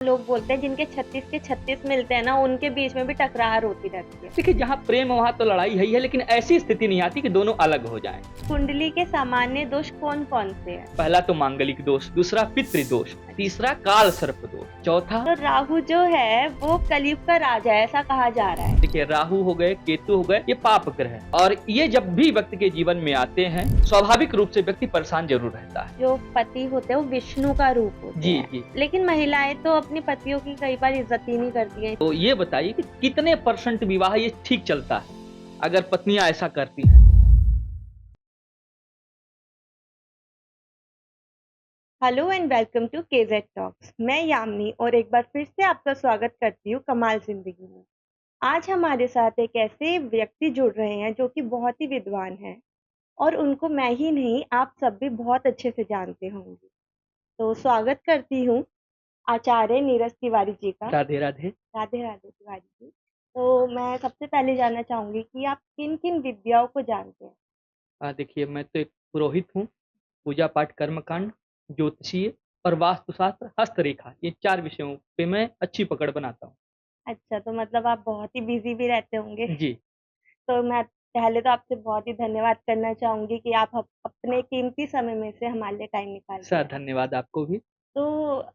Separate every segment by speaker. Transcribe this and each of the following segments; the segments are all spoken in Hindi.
Speaker 1: लोग बोलते हैं जिनके 36 के 36 मिलते हैं ना, उनके बीच में भी टकरार होती रहती है।
Speaker 2: देखिए, जहाँ प्रेम है वहाँ तो लड़ाई है ही है, लेकिन ऐसी स्थिति नहीं आती कि दोनों अलग हो जाएं।
Speaker 1: कुंडली के सामान्य दोष कौन-कौन से हैं?
Speaker 2: पहला तो मांगलिक दोष, दूसरा पितृदोष, तीसरा काल सर्प दोष, चौथा
Speaker 1: तो राहु जो है वो कलयुग का राजा है, ऐसा कहा जा रहा है।
Speaker 2: देखिए राहु हो गए, केतु हो गए, ये पाप ग्रह है और ये जब भी व्यक्ति के जीवन में आते हैं स्वाभाविक रूप से व्यक्ति परेशान जरूर रहता है।
Speaker 1: जो पति होते हैं वो विष्णु का रूप होते
Speaker 2: जी
Speaker 1: हैं।
Speaker 2: जी।
Speaker 1: लेकिन महिलाएं तो अपने पतियों की कई बार इज्जत ही नहीं करती हैं।
Speaker 2: तो ये बताइए कि कितने % विवाह ये ठीक चलता है अगर पत्नियां ऐसा करती हैं?
Speaker 1: Hello and welcome to KZ talks. मैं यामिनी और एक बार फिर से आपका स्वागत करती हूँ कमाल जिंदगी में। आज हमारे साथ एक ऐसे व्यक्ति जुड़ रहे हैं जो कि बहुत ही विद्वान हैं और उनको मैं ही नहीं, आप सब भी बहुत अच्छे से जानते होंगे। तो स्वागत करती हूँ आचार्य नीरज तिवारी जी का।
Speaker 2: राधे राधे।
Speaker 1: राधे राधे तिवारी जी। तो मैं सबसे पहले जानना चाहूंगी कि आप किन किन विद्याओं को जानते हैं?
Speaker 2: देखिए, मैं तो एक पुरोहित हूँ। पूजा पाठ, कर्मकांड, ज्योतिषीय और वास्तुशास्त्र, हस्तरेखा, ये 4 विषयों पे मैं अच्छी पकड़ बनाता हूँ।
Speaker 1: अच्छा, तो मतलब आप बहुत ही बिजी भी रहते होंगे।
Speaker 2: जी।
Speaker 1: तो मैं पहले तो आपसे बहुत ही धन्यवाद करना चाहूँगी कि आप अपने कीमती समय में से हमारे लिए टाइम निकाल के
Speaker 2: सर
Speaker 1: आए।
Speaker 2: धन्यवाद आपको भी।
Speaker 1: तो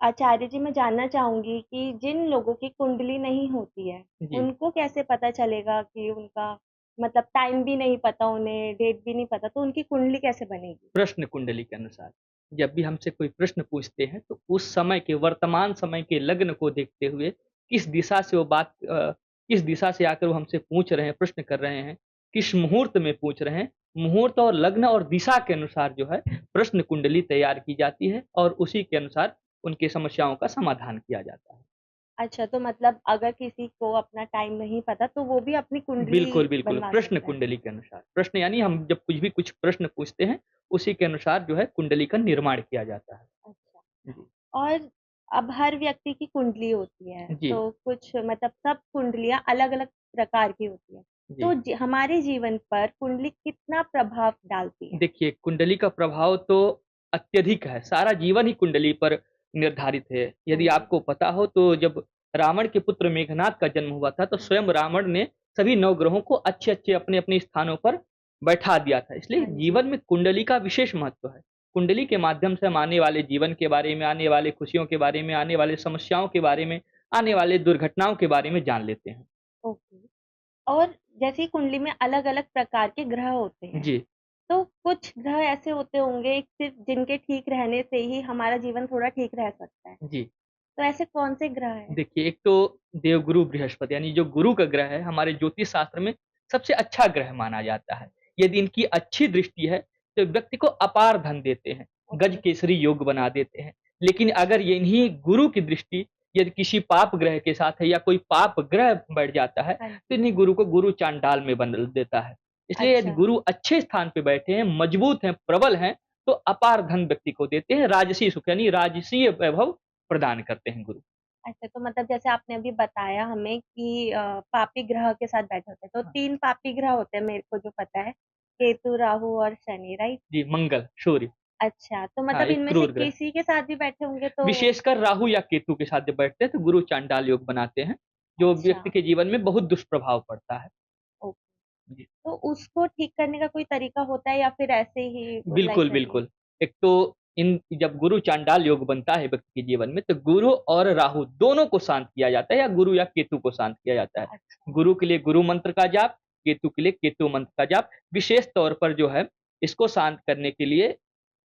Speaker 1: आचार्य जी, मैं जानना चाहूँगी कि जिन लोगों की कुंडली नहीं होती है,
Speaker 2: जी।
Speaker 1: उनको कैसे पता चलेगा कि उनका मतलब टाइम भी नहीं पता उन्हें, डेट भी नहीं पता, तो उनकी कुंडली कैसे बनेगी?
Speaker 2: प्रश्न कुंडली के अनुसार जब भी हमसे कोई प्रश्न पूछते हैं तो उस समय के वर्तमान समय के लग्न को देखते हुए किस दिशा से वो किस दिशा से आकर वो हमसे पूछ रहे हैं, प्रश्न कर रहे हैं, किस मुहूर्त में पूछ रहे हैं, मुहूर्त और लग्न और दिशा के अनुसार जो है प्रश्न कुंडली तैयार की जाती है और उसी के अनुसार उनकी समस्याओं का समाधान किया जाता है।
Speaker 1: अच्छा, तो मतलब अगर किसी को अपना टाइम नहीं पता, तो वो भी अपनी कुंडली
Speaker 2: बिल्कुल, बिल्कुल।
Speaker 1: बनवा
Speaker 2: प्रश्न
Speaker 1: सकता है?
Speaker 2: कुंडली के अनुसार। प्रश्न यानी हम जब कुछ प्रश्न पूछते हैं, उसी के अनुसार जो है कुंडली का निर्माण किया जाता है।
Speaker 1: अच्छा।
Speaker 2: जी।
Speaker 1: और अब हर व्यक्ति की कुंडली होती है,
Speaker 2: जी,
Speaker 1: तो कुछ मतलब सब कुंडलियाँ अलग-अलग प्रकार की होती हैं।
Speaker 2: जी।
Speaker 1: तो हमारे जीवन पर कुंडली कितना प्रभाव डालती है?
Speaker 2: देखिए, कुंडली का प्रभाव तो अत्यधिक है, सारा जीवन ही कुंडली पर निर्धारित है। यदि
Speaker 1: हाँ।
Speaker 2: आपको पता हो तो जब रावण के पुत्र मेघनाद का जन्म हुआ था, तो स्वयं रावण ने सभी 9 ग्रहों को अच्छे-अच्छे अपने-अपने स्थानों पर बैठा दिया था। इसलिए
Speaker 1: हाँ जी।
Speaker 2: जीवन में कुंडली का विशेष महत्व है। कुंडली के माध्यम से हम आने वाले जीवन के बारे में, आने वाले खुशियों के बारे में, आने वाले समस्याओं के बारे में, आने वाले दुर्घटनाओं के बारे में जान लेते हैं।
Speaker 1: ओके। और जैसे कुंडली में अलग-अलग प्रकार के ग्रह होते हैं,
Speaker 2: जी,
Speaker 1: तो कुछ ग्रह ऐसे होते होंगे सिर्फ़ जिनके ठीक रहने से ही हमारा जीवन थोड़ा ठीक रह सकता है।
Speaker 2: जी।
Speaker 1: तो ऐसे कौन से ग्रह हैं?
Speaker 2: देखिए, एक तो देवगुरु बृहस्पति यानी जो गुरु का ग्रह है, हमारे ज्योतिष शास्त्र में सबसे अच्छा ग्रह माना जाता है। यदि इनकी अच्छी दृष्टि है, तो व्यक्ति को अपार धन देते हैं, गज
Speaker 1: ओके।
Speaker 2: केसरी योग बना देते हैं। लेकिन अगर ये इन्हीं गुरु की दृष्टि यदि किसी पाप ग्रह के साथ है या कोई पाप ग्रह बैठ जाता है,
Speaker 1: हाँ
Speaker 2: तो
Speaker 1: जी।
Speaker 2: इन्हीं गुरु को गुरु चांडाल में बदल देता है। इसलिए यदि
Speaker 1: अच्छा।
Speaker 2: गुरु अच्छे स्थान पे बैठे हैं, मजबूत हैं, प्रबल हैं, तो अपार धन व्यक्ति को देते हैं, राजसी सुख यानी राजसीय वैभव प्रदान करते हैं गुरु।
Speaker 1: अच्छा, तो मतलब जैसे आपने अभी बताया हमें कि पापी ग्रह के साथ बैठे होते हैं, तो
Speaker 2: हाँ।
Speaker 1: 3 पापी ग्रह होते हैं मेरे को जो पता है, केतु, राहु और शनि, राइट?
Speaker 2: जी, मंगल, सूर्य।
Speaker 1: अच्छा, तो
Speaker 2: हाँ,
Speaker 1: मतलब
Speaker 2: एक
Speaker 1: इनमें से
Speaker 2: क्रूर ग्रह।
Speaker 1: किसी के साथ भी बैठे होंगे तो
Speaker 2: विशेषकर राहु या केतु के साथ जब बैठते हैं तो गुरु चांडाल योग बनाते हैं, जो
Speaker 1: अच्छा,
Speaker 2: व्यक्ति के जीवन में बहुत दुष्प्रभाव पड़ता है।
Speaker 1: ओके।
Speaker 2: जी,
Speaker 1: तो उसको ठीक करने का कोई तरीका होता है या फिर ऐसे ही
Speaker 2: बिल्कुल,
Speaker 1: लाइक वैसे ही?
Speaker 2: बिल्कुल। एक तो इन जब गुरु चांडाल योग बनता है व्यक्ति के जीवन में तो गुरु और राहु दोनों को शांत किया जाता है या गुरु या केतु को शांत किया जाता है।
Speaker 1: अच्छा,
Speaker 2: गुरु के लिए गुरु मंत्र का जाप, केतु के लिए केतु मंत्र का जाप। विशेष तौर पर जो है इसको शांत करने के लिए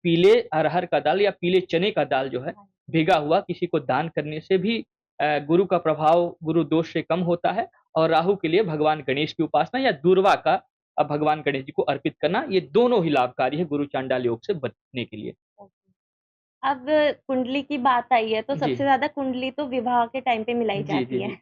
Speaker 2: पीले अरहर का दाल या पीले चने का दाल जो है,
Speaker 1: हाँ।
Speaker 2: भीगा हुआ किसी को दान करने से भी गुरु का प्रभाव गुरु दोष से कम होता है और राहु के लिए भगवान गणेश की उपासना या दूर्वा का भगवान गणेश जी को अर्पित करना, ये दोनों ही लाभकारी है गुरु चांडाल योग से बचने के लिए।
Speaker 1: ओके। अब कुंडली की बात आई है, तो
Speaker 2: जी।
Speaker 1: सबसे ज़्यादा कुंडली तो विवाह के टाइम पे मिलाई
Speaker 2: जी, जी,
Speaker 1: जाती है।
Speaker 2: जी।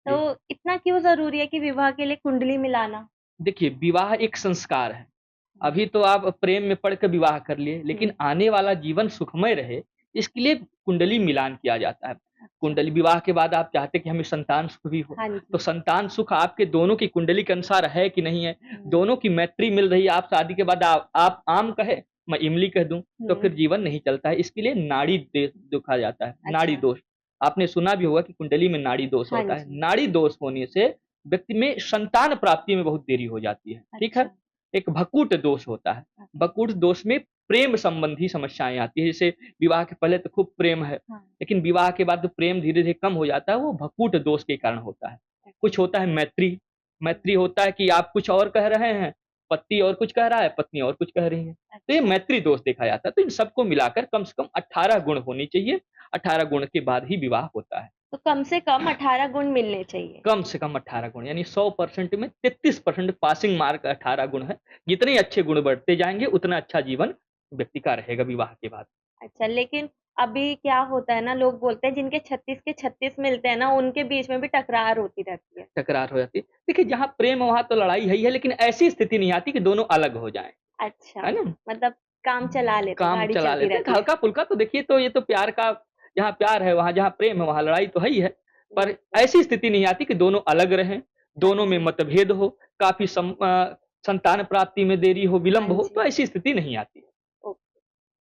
Speaker 1: तो
Speaker 2: जी।
Speaker 1: इतना क्यों ज़रूरी है कि विवाह के लिए कुंडली मिलाना?
Speaker 2: देखिए, विवाह एक संस्कार है।
Speaker 1: हुँ,
Speaker 2: अभी तो आप प्रेम में पड़ के विवाह कर लिए, लेकिन
Speaker 1: हुँ।
Speaker 2: आने वाला जीवन सुखमय रहे, इसके लिए कुंडली मिलान किया जाता है।
Speaker 1: अच्छा।
Speaker 2: कुंडली विवाह के बाद आप चाहते हैं कि हमें संतान सुख भी हो,
Speaker 1: हाँ
Speaker 2: तो
Speaker 1: जी।
Speaker 2: संतान सुख आपके दोनों की कुंडली के अनुसार है कि नहीं है,
Speaker 1: हुँ,
Speaker 2: दोनों की मैत्री मिल रही है, आप शादी के बाद आप आम कहे, मैं इमली कह दूँ, तो
Speaker 1: हुँ।
Speaker 2: फिर जीवन नहीं चलता है। इसके लिए नाड़ी देखा जाता है, नाड़ी
Speaker 1: अच्छा।
Speaker 2: दोष। आपने सुना भी होगा कि कुंडली में नाड़ी दोष
Speaker 1: हाँ
Speaker 2: होता है।
Speaker 1: जी।
Speaker 2: नाड़ी दोष होने से व्यक्ति में संतान प्राप्ति में बहुत देरी हो जाती है, ठीक है?
Speaker 1: अच्छा।
Speaker 2: एक भकूट दोष होता है।
Speaker 1: ओके।
Speaker 2: भकूट दोष में प्रेम संबंधी समस्याएँ आती हैं, जैसे विवाह के पहले तो खूब प्रेम है,
Speaker 1: हाँ।
Speaker 2: लेकिन विवाह के बाद जो प्रेम धीरे-धीरे कम हो जाता है, वो भकूट दोष के कारण होता है। कुछ होता है मैत्री, मैत्री होता है कि आप कुछ और कह रहे हैं, पति और कुछ कह रहा है, पत्नी और कुछ कह रही है। तो ये
Speaker 1: अच्छा।
Speaker 2: मैत्री दोष देखा जाता है। तो इन सबको मिलाकर कम से कम 18 गुण होनी चाहिए, 18 गुण के बाद ही विवाह होता है।
Speaker 1: तो कम से कम 18 गुण मिलने चाहिए।
Speaker 2: कम से कम 18 गुण यानी 100% में 33% पासिंग मार्क 18 गुण है। जितने अच्छे गुण बढ़ते जाएँगे, उतना अच्छा जीवन व्यक्ति का रहेगा विवाह के बाद।
Speaker 1: अच्छा, लेकिन अभी क्या होता है ना, लोग बोलते हैं जिनके 36 के 36 मिलते हैं ना, उनके बीच में भी टकरार होती रहती है।
Speaker 2: टकरार हो जाती है। देखिए जहाँ प्रेम है वहाँ तो लड़ाई है ही है, लेकिन ऐसी स्थिति नहीं आती कि दोनों अलग हो जाएँ,
Speaker 1: अच्छा,
Speaker 2: है ना?
Speaker 1: मतलब काम चला लेते हैं,
Speaker 2: काम
Speaker 1: गाड़ी
Speaker 2: चला
Speaker 1: चलती
Speaker 2: लेते हैं,
Speaker 1: रहती है।
Speaker 2: हल्का-फुल्का तो देखिए तो ये तो प्यार का जहाँ प्यार है, वहाँ जहाँ प्रेम है, वहाँ लड़ाई तो है ही है। पर
Speaker 1: बिल्कुल।
Speaker 2: ऐसी स्थिति नहीं आती कि दोनों अलग रहें, दोनों में
Speaker 1: अच्छा।
Speaker 2: मतभेद हो, काफ़ी संतान प्राप्ति में देरी हो,
Speaker 1: हाँ
Speaker 2: विलंब हो,
Speaker 1: जी।
Speaker 2: तो ऐसी स्थिति नहीं आती है।
Speaker 1: ओके।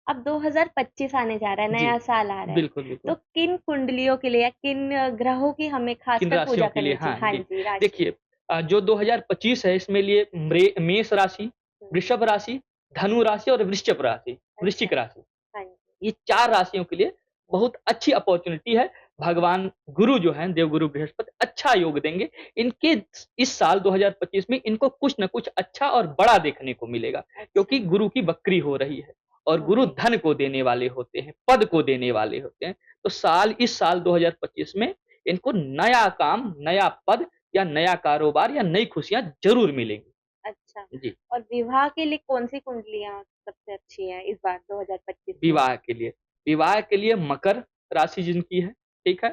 Speaker 1: अब 2025 आने जा रहा है,
Speaker 2: जी,
Speaker 1: नया साल आ रहा है,
Speaker 2: बिल्कुल,
Speaker 1: तो
Speaker 2: बिल्कुल।
Speaker 1: किन कुंडलियों के लिए या किन ग्रहों की हमें
Speaker 2: किन
Speaker 1: खासकर
Speaker 2: राशियों
Speaker 1: पूजा
Speaker 2: के लिए
Speaker 1: करनी चाहिए?
Speaker 2: हाँ
Speaker 1: हाँ
Speaker 2: जी।
Speaker 1: जी, राशि।
Speaker 2: देखिए जो 2025 है इसमें लिए मेष राशि,
Speaker 1: हुँ।
Speaker 2: वृषभ राशि, धनु राशि और
Speaker 1: अच्छा।
Speaker 2: वृश्चिक राशि।
Speaker 1: हाँ जी।
Speaker 2: ये 4 राशियों के लिए बहुत अच्छी अपॉर्च्युनिटी है। भगवान गुरु जो हैं, देवगुरु बृहस्पति अच्छा योग देंगे। इनके इस साल 2025 में इनको कुछ न कुछ अच्छा और बड़ा देखने को मिलेगा, क्योंकि
Speaker 1: अच्छा।
Speaker 2: गुरु की वक्री हो रही है और गुरु
Speaker 1: ओके।
Speaker 2: धन को देने वाले होते हैं, पद को देने वाले होते हैं। तो इस साल 2025 में इनको नया काम, नया पद या नया कारोबार या नई खुशियाँ ज़रूर मिलेंगी।
Speaker 1: अच्छा,
Speaker 2: जी,
Speaker 1: और विवाह के लिए कौन-सी कुंडलियाँ सबसे अच्छी हैं इस बार 2025 में?
Speaker 2: विवाह के लिए मकर राशि जिनकी है, ठीक है?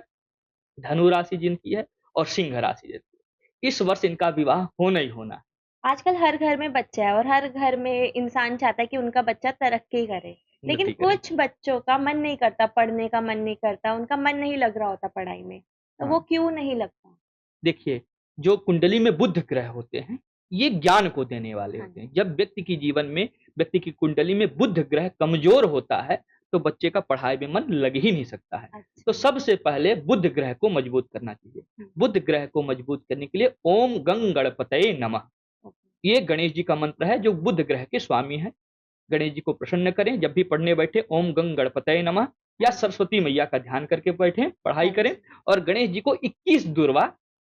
Speaker 2: धनु राशि जिनकी है और सिंह राशि जिनकी है। इस वर्ष इनका विवाह होना ही होना है।
Speaker 1: आजकल हर घर में बच्चा है और हर घर में इंसान चाहता है कि उनका बच्चा तरक्की करे। लेकिन
Speaker 2: उन्नति करें।
Speaker 1: कुछ बच्चों का मन नहीं करता, पढ़ने का मन नहीं करता, उनका मन नहीं लग रहा होता पढ़ाई में। तो वो
Speaker 2: हाँ,
Speaker 1: क्यों नहीं लगता?
Speaker 2: देखिए जो कुंडली में बुध ग्रह होते हैं, ये ज्ञान को देने वाले
Speaker 1: हाँ
Speaker 2: होते
Speaker 1: जी।
Speaker 2: हैं। जब व्यक्ति की कुंडली में बुध ग्रह कमज़ोर होता है, तो बच्चे का पढ़ाई में मन लग ही नहीं सकता है। तो
Speaker 1: अच्छा।
Speaker 2: सबसे पहले बुध ग्रह को मजबूत करना चाहिए।
Speaker 1: हुँ।
Speaker 2: बुध ग्रह को मजबूत करने के लिए ओम गंग गणपतये नमः
Speaker 1: ओके।
Speaker 2: ये गणेश जी का मंत्र है जो बुध ग्रह के स्वामी हैं। गणेश जी को प्रसन्न करें, जब भी पढ़ने बैठे ओम गंग गणपतये नमः या
Speaker 1: हाँ जी।
Speaker 2: सरस्वती मैया का ध्यान करके बैठें, पढ़ाई
Speaker 1: हाँ
Speaker 2: करें
Speaker 1: जी।
Speaker 2: और गणेश जी को 21 दुर्वा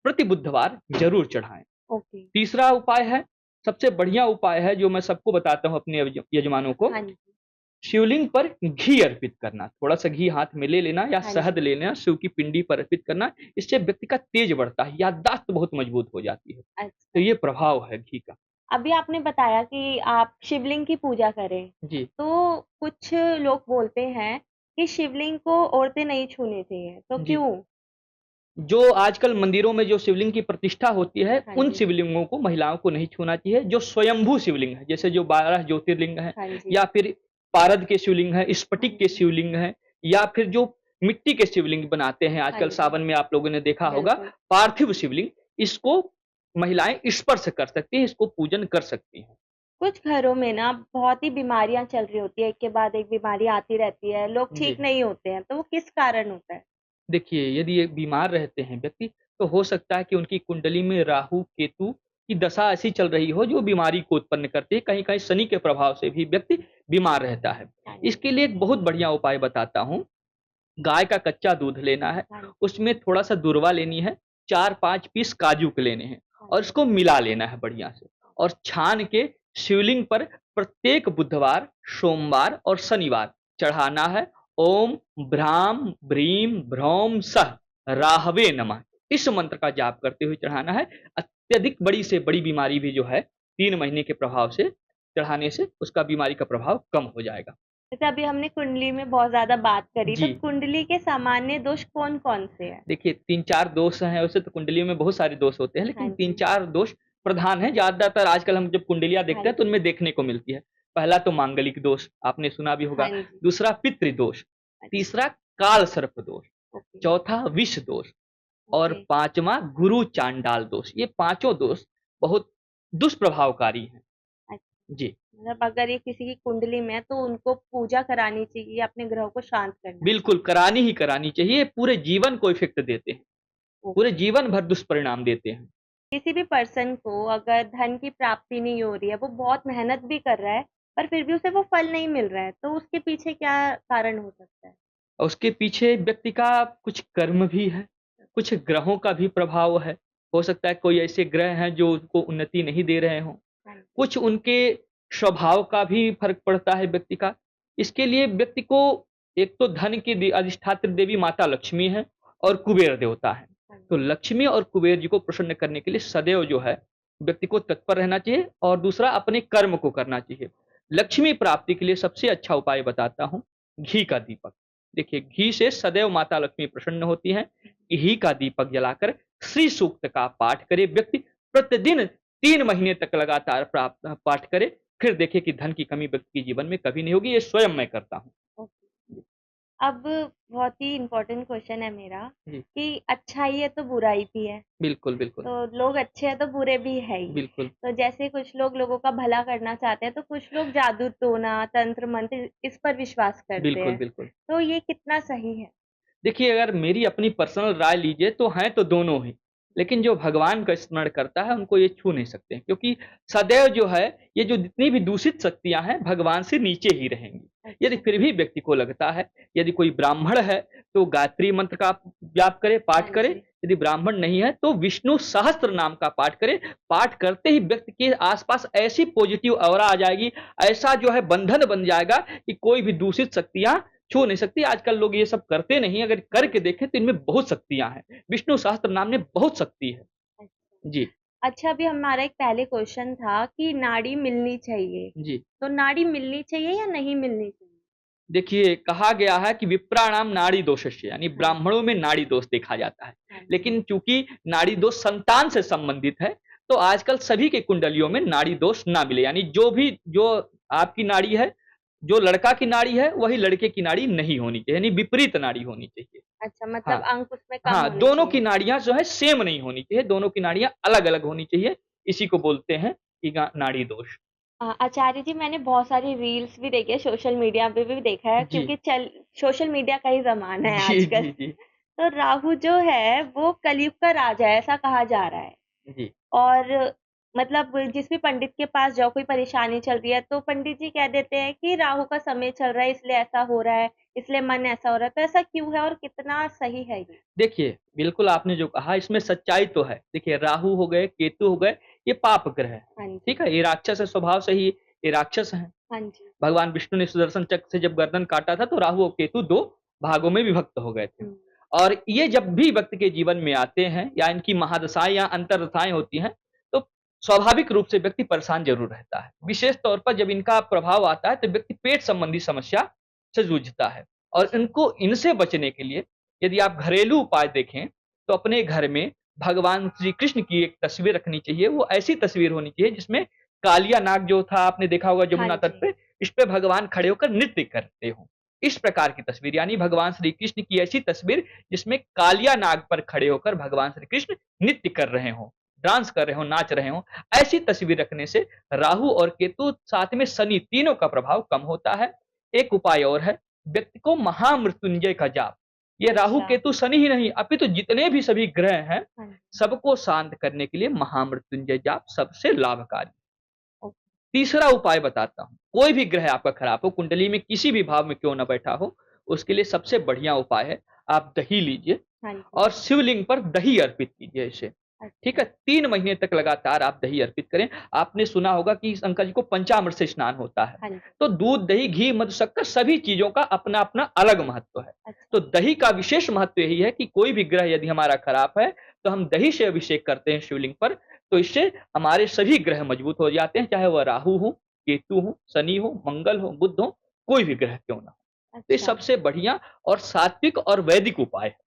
Speaker 2: प्रति बुधवार ज़रूर चढ़ाएँ।
Speaker 1: ओके।
Speaker 2: तीसरा उपाय है, सबसे बढ़िया उपाय है जो मैं सबको बताता हूँ अपने यजमानों को,
Speaker 1: हाँ जी।
Speaker 2: शिवलिंग पर घी अर्पित करना। थोड़ा-सा घी हाथ में ले लेना या
Speaker 1: हाँ
Speaker 2: शहद
Speaker 1: जी।
Speaker 2: ले लेना, शिव की पिंडी पर अर्पित करना, इससे व्यक्ति का तेज बढ़ता है, याददाश्त बहुत मजबूत हो जाती है। तो
Speaker 1: अच्छा।
Speaker 2: ये प्रभाव है घी का।
Speaker 1: अभी आपने बताया कि आप शिवलिंग की पूजा करें,
Speaker 2: जी,
Speaker 1: तो कुछ लोग बोलते हैं कि शिवलिंग को औरतें नहीं छूनी चाहिए, तो
Speaker 2: जी।
Speaker 1: क्यों?
Speaker 2: जो आजकल मंदिरों में जो शिवलिंग की प्रतिष्ठा होती है,
Speaker 1: हाँ
Speaker 2: उन
Speaker 1: जी।
Speaker 2: शिवलिंगों को महिलाओं को नहीं छूना चाहिए। जो स्वयंभू शिवलिंग है, जैसे जो 12 ज्योतिर्लिंग हैं
Speaker 1: हाँ जी।
Speaker 2: या फिर पारद के शिवलिंग हैं,
Speaker 1: हाँ
Speaker 2: स्फटिक के
Speaker 1: जी।
Speaker 2: शिवलिंग हैं या फिर जो मिट्टी के शिवलिंग बनाते हैं,
Speaker 1: हाँ
Speaker 2: आजकल
Speaker 1: जी।
Speaker 2: सावन में आप लोगों ने देखा होगा,
Speaker 1: बिल्कुल।
Speaker 2: पार्थिव शिवलिंग, इसको महिलाएँ स्पर्श कर सकती हैं, इसको पूजन कर सकती हैं।
Speaker 1: कुछ घरों में ना बहुत ही बीमारियाँ चल रही होती है, एक के बाद एक बीमारी आती रहती है, लोग ठीक
Speaker 2: जी।
Speaker 1: नहीं होते हैं, तो वो किस कारण होता है?
Speaker 2: देखिए, यदि ये बीमार रहते हैं व्यक्ति, तो हो सकता है कि उनकी कुंडली में राहु, केतु की दशा ऐसी चल रही हो जो बीमारी को उत्पन्न करती है। कहीं-कहीं शनि के प्रभाव से भी व्यक्ति बीमार रहता है।
Speaker 1: हाँ जी।
Speaker 2: इसके लिए एक बहुत बढ़िया उपाय बताता हूँ। गाय का कच्चा दूध लेना है,
Speaker 1: हाँ जी।
Speaker 2: उसमें थोड़ा-सा दूर्वा लेनी है, 4-5 पीस काजू के लेने हैं
Speaker 1: हाँ
Speaker 2: और
Speaker 1: जी।
Speaker 2: इसको मिला लेना है बढ़िया से और छान के शिवलिंग पर प्रत्येक बुधवार, सोमवार और शनिवार चढ़ाना है। ओम भ्राम ब्रीम भ्रौम सः राहवे नमः इस मंत्र का जाप करते हुए चढ़ाना है। अत्यधिक बड़ी से बड़ी बीमारी भी जो है 3 महीने के प्रभाव से चढ़ाने से उसका बीमारी का प्रभाव कम हो जाएगा।
Speaker 1: जैसे अभी हमने कुंडली में बहुत ज़्यादा बात करी, तो
Speaker 2: जी।
Speaker 1: कुंडली के सामान्य दोष कौन-कौन से हैं?
Speaker 2: देखिए 3-4 दोष हैं, वैसे तो कुंडलियों में बहुत सारे दोष होते हैं,
Speaker 1: हाँ
Speaker 2: लेकिन
Speaker 1: जी।
Speaker 2: 3-4 दोष प्रधान हैं। ज़्यादातर आजकल हम जब कुंडलियाँ
Speaker 1: हाँ
Speaker 2: देखते हैं तो
Speaker 1: जी।
Speaker 2: उनमें देखने को मिलती है। पहला तो मांगलिक दोष, आपने सुना भी
Speaker 1: हाँ
Speaker 2: होगा।
Speaker 1: जी।
Speaker 2: दूसरा पितृदोष,
Speaker 1: अच्छा।
Speaker 2: तीसरा काल सर्प दोष,
Speaker 1: ओके।
Speaker 2: चौथा विष दोष और
Speaker 1: ओके।
Speaker 2: 5वां गुरु चांडाल दोष। ये पाँचों दोष बहुत दुष्प्रभावकारी हैं।
Speaker 1: अच्छा।
Speaker 2: जी।
Speaker 1: मतलब अगर ये किसी की कुंडली में है तो उनको पूजा करानी चाहिए, अपने ग्रहों को शांत करना
Speaker 2: बिल्कुल,
Speaker 1: चाहिए।
Speaker 2: करानी ही करानी चाहिए, पूरे जीवन को इफ़ेक्ट देते हैं, पूरे
Speaker 1: ओके।
Speaker 2: जीवन भर दुष्परिणाम देते हैं।
Speaker 1: किसी भी पर्सन को अगर धन की प्राप्ति नहीं हो रही है, वो बहुत मेहनत भी कर रहा है, पर फिर भी उसे वो फल नहीं मिल रहा है, तो उसके पीछे क्या कारण हो सकता है?
Speaker 2: और उसके पीछे व्यक्ति का कुछ कर्म भी है, कुछ ग्रहों का भी प्रभाव है। हो सकता है कोई ऐसे ग्रह हैं जो उसको उन्नति नहीं दे रहे हों।
Speaker 1: हाँ जी।
Speaker 2: कुछ उनके स्वभाव का भी फ़र्क पड़ता है व्यक्ति का। इसके लिए व्यक्ति को एक तो धन की अधिष्ठात्री देवी माता लक्ष्मी है और कुबेर देवता है।
Speaker 1: हाँ
Speaker 2: तो
Speaker 1: जी।
Speaker 2: लक्ष्मी और कुबेर जी को प्रसन्न करने के लिए सदैव जो है व्यक्ति को तत्पर रहना चाहिए और दूसरा अपने कर्म को करना चाहिए। लक्ष्मी प्राप्ति के लिए सबसे अच्छा उपाय बताता हूँ, घी का दीपक। देखिए, घी से सदैव माता लक्ष्मी प्रसन्न होती हैं। घी का दीपक जलाकर श्री सूक्त का पाठ करे व्यक्ति, प्रतिदिन 3 महीने तक लगातार पाठ करे, फिर देखिए कि धन की कमी व्यक्ति के जीवन में कभी नहीं होगी। ये स्वयं मैं करता हूँ।
Speaker 1: ओके। अब बहुत ही इम्पोर्टेंट क्वेश्चन है मेरा
Speaker 2: जी,
Speaker 1: कि अच्छाई है तो बुराई भी है।
Speaker 2: बिल्कुल, बिल्कुल,
Speaker 1: तो लोग अच्छे हैं तो बुरे भी है ही।
Speaker 2: बिल्कुल,
Speaker 1: तो जैसे कुछ लोग लोगों का भला करना चाहते हैं, तो कुछ लोग जादू टोना, तंत्र मंत्र इस पर विश्वास करते
Speaker 2: बिल्कुल,
Speaker 1: हैं।
Speaker 2: बिल्कुल।
Speaker 1: तो ये कितना सही है?
Speaker 2: देखिए, अगर मेरी अपनी पर्सनल राय लीजिए तो हैं तो दोनों ही। लेकिन जो भगवान का स्मरण करता है उनको ये छू नहीं सकते हैं क्योंकि सदैव जो है ये जो जितनी भी दूषित शक्तियाँ हैं भगवान से नीचे ही रहेंगी। यदि
Speaker 1: अच्छा।
Speaker 2: फिर भी व्यक्ति को लगता है, यदि कोई ब्राह्मण है तो गायत्री मंत्र का जाप करे,
Speaker 1: हाँ
Speaker 2: पाठ करे।
Speaker 1: जी।
Speaker 2: यदि ब्राह्मण नहीं है तो विष्णु सहस्त्र नाम का पाठ करे। पाठ करते ही व्यक्ति के आस-पास ऐसी पॉजिटिव ऑरा आ जाएगी, ऐसा जो है बंधन बन जाएगा कि कोई भी दूषित शक्तियाँ छू नहीं सकती। आजकल लोग ये सब करते नहीं, अगर
Speaker 1: हाँ
Speaker 2: करके
Speaker 1: जी।
Speaker 2: देखें तो इनमें बहुत शक्तियाँ हैं। विष्णु सहस्त्र नाम में बहुत शक्ति है।
Speaker 1: अच्छा।
Speaker 2: जी,
Speaker 1: अच्छा, अभी हमारा एक पहले क्वेश्चन था कि नाड़ी मिलनी चाहिए।
Speaker 2: जी।
Speaker 1: तो नाड़ी मिलनी चाहिए या नहीं मिलनी चाहिए?
Speaker 2: देखिए, कहा गया है कि विप्राणाम नाड़ी दोषस्य यानी
Speaker 1: हाँ जी।
Speaker 2: ब्राह्मणों में नाड़ी दोष देखा जाता है।
Speaker 1: हाँ जी।
Speaker 2: लेकिन चूँकि नाड़ी दोष संतान से संबंधित है, तो आजकल सभी के कुंडलियों में नाड़ी दोष ना मिले। यानी जो आपकी नाड़ी है, जो लड़का की नाड़ी है, वही लड़के की नाड़ी नहीं होनी चाहिए, यानी विपरीत नाड़ी होनी चाहिए।
Speaker 1: अच्छा, मतलब
Speaker 2: हाँ।
Speaker 1: अंक उसमें कम
Speaker 2: हाँ,
Speaker 1: होने
Speaker 2: दोनों की
Speaker 1: चाहिए।
Speaker 2: नाड़ियाँ जो है सेम नहीं होनी चाहिए, दोनों की नाड़ियाँ अलग-अलग होनी चाहिए। इसी को बोलते हैं कि नाड़ी दोष।
Speaker 1: आचार्य जी, मैंने बहुत सारी रील्स भी देखी है, सोशल मीडिया पे भी देखा है,
Speaker 2: जी।
Speaker 1: क्योंकि चल सोशल मीडिया का ही ज़माना है
Speaker 2: जी,
Speaker 1: आजकल।
Speaker 2: जी, जी।
Speaker 1: तो राहु जो है, वो कलयुग का राजा है, ऐसा कहा जा रहा है।
Speaker 2: जी।
Speaker 1: और मतलब जिस भी पंडित के पास जाओ, कोई परेशानी चल रही है, तो पंडित जी कह देते हैं कि राहु का समय चल रहा है, इसलिए ऐसा हो रहा है, इसलिए मन ऐसा हो रहा है। तो ऐसा क्यों है और कितना सही है ये?
Speaker 2: देखिए, बिल्कुल आपने जो कहा इसमें सच्चाई तो है। देखिए, राहु हो गए, केतु हो गए, ये पाप ग्रह हैं,
Speaker 1: हाँ जी।
Speaker 2: ठीक है? ये राक्षस है, स्वभाव से ही ये राक्षस हैं।
Speaker 1: हाँ जी।
Speaker 2: भगवान विष्णु ने सुदर्शन चक्र से जब गर्दन काटा था, तो राहु और केतु 2 भागों में विभक्त हो गए थे।
Speaker 1: हुँ।
Speaker 2: और ये जब भी व्यक्ति के जीवन में आते हैं या इनकी महादशाएँ या अंतर्दशाएँ होती हैं, तो स्वाभाविक रूप से व्यक्ति परेशान ज़रूर रहता है। विशेष तौर पर जब इनका प्रभाव आता है, तो व्यक्ति पेट संबंधी समस्या से जूझता है। और
Speaker 1: अच्छा।
Speaker 2: इनको इनसे बचने के लिए यदि आप घरेलू उपाय देखें, तो अपने घर में भगवान श्री कृष्ण की एक तस्वीर रखनी चाहिए। वो ऐसी तस्वीर होनी चाहिए जिसमें कालिया नाग जो था आपने देखा होगा
Speaker 1: हाँ
Speaker 2: यमुना तट
Speaker 1: जी।
Speaker 2: पे, इस पे भगवान खड़े होकर नृत्य करते हों। इस प्रकार की तस्वीर यानी भगवान श्री कृष्ण की ऐसी तस्वीर जिसमें कालिया नाग पर खड़े होकर भगवान श्री कृष्ण नृत्य कर रहे हों, डांस कर रहे हों, नाच रहे हों। ऐसी तस्वीर रखने से राहु और केतु साथ में शनि तीनों का प्रभाव कम होता है। एक उपाय और है, व्यक्ति को महामृत्युंजय का जाप, ये राहु
Speaker 1: अच्छा।
Speaker 2: केतु शनि ही नहीं अपितु जितने भी सभी ग्रह हैं,
Speaker 1: हाँ जी।
Speaker 2: सबको शांत करने के लिए महामृत्युंजय जाप सबसे लाभकारी।
Speaker 1: ओके।
Speaker 2: तीसरा उपाय बताता हूँ, कोई भी ग्रह आपका खराब हो, कुंडली में किसी भी भाव में क्यों ना बैठा हो, उसके लिए सबसे बढ़िया उपाय है, आप दही लीजिए
Speaker 1: हाँ जी।
Speaker 2: और शिवलिंग पर दही अर्पित कीजिए इसे, ठीक
Speaker 1: अच्छा।
Speaker 2: है? 3 महीने तक लगातार आप दही अर्पित करें। आपने सुना होगा कि शंकर जी को पंचामृत से स्नान होता है।
Speaker 1: हाँ जी।
Speaker 2: तो दूध, दही, घी, मधु, शक्कर सभी चीज़ों का अपना-अपना अलग महत्व है। तो
Speaker 1: अच्छा।
Speaker 2: दही का विशेष महत्व यही है कि कोई भी ग्रह यदि हमारा खराब है, तो हम दही से अभिषेक करते हैं शिवलिंग पर, तो इससे हमारे सभी ग्रह मजबूत हो जाते हैं, चाहे वह राहु हो, केतु हो, शनि हो, मंगल हो, बुध हो, कोई भी ग्रह क्यों ना हो। तो ये
Speaker 1: अच्छा।
Speaker 2: सबसे बढ़िया और सात्विक और वैदिक उपाय है।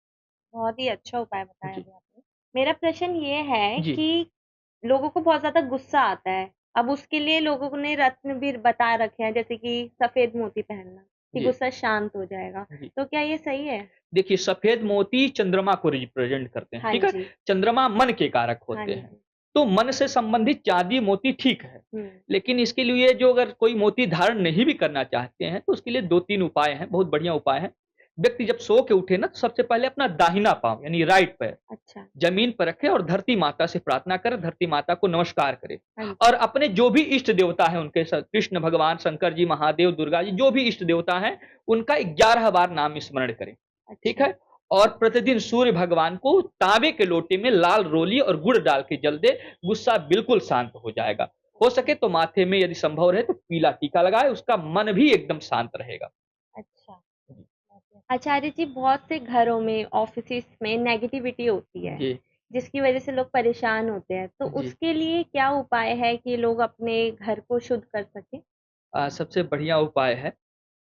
Speaker 1: बहुत ही अच्छा उपाय बताया
Speaker 2: जी,
Speaker 1: अभी आपने। मेरा प्रश्न ये है
Speaker 2: जी,
Speaker 1: कि लोगों को बहुत ज़्यादा गुस्सा आता है। अब उसके लिए लोगों ने रत्न भी बता रखे हैं, जैसे कि सफ़ेद मोती पहनना, कि
Speaker 2: जी,
Speaker 1: गुस्सा शांत हो जाएगा।
Speaker 2: जी।
Speaker 1: तो क्या ये सही है?
Speaker 2: देखिए, सफ़ेद मोती चंद्रमा को रिप्रेज़ेंट करते हैं,
Speaker 1: हाँ
Speaker 2: ठीक है?
Speaker 1: जी।
Speaker 2: चंद्रमा मन के कारक
Speaker 1: हाँ
Speaker 2: होते हैं।
Speaker 1: जी।
Speaker 2: तो मन से संबंधित चांदी मोती ठीक है,
Speaker 1: हुँ।
Speaker 2: लेकिन इसके लिए जो अगर कोई मोती धारण नहीं भी करना चाहते हैं, तो उसके लिए 2-3 उपाय हैं, बहुत बढ़िया उपाय हैं। व्यक्ति जब सो के उठे ना, तो सबसे पहले अपना दाहिना पाँव यानी राइट पैर
Speaker 1: अच्छा।
Speaker 2: ज़मीन पर रखे और धरती माता से प्रार्थना करें, धरती माता को नमस्कार करें
Speaker 1: हाँ जी।
Speaker 2: और अपने जो भी इष्ट देवता हैं उनके कृष्ण भगवान, शंकर जी, महादेव, दुर्गा जी, जो भी इष्ट देवता हैं, उनका 11 बार नाम स्मरण करें, ठीक
Speaker 1: अच्छा।
Speaker 2: है? और प्रतिदिन सूर्य भगवान को तांबे के लोटे में लाल रोली और गुड़ डाल के जल दें, गुस्सा बिल्कुल शांत हो जाएगा। हो सके तो माथे में यदि संभव रहे तो पीला टीका लगाएँ, उसका मन भी एकदम शांत रहेगा।
Speaker 1: अच्छा। आचार्य जी, बहुत से घरों में, ऑफ़िसेज़ में नेगेटिविटी होती है,
Speaker 2: जी,
Speaker 1: जिसकी वज़ह से लोग परेशान होते हैं। तो
Speaker 2: जी।
Speaker 1: उसके लिए क्या उपाय है कि लोग अपने घर को शुद्ध कर सकें?
Speaker 2: सबसे बढ़िया उपाय है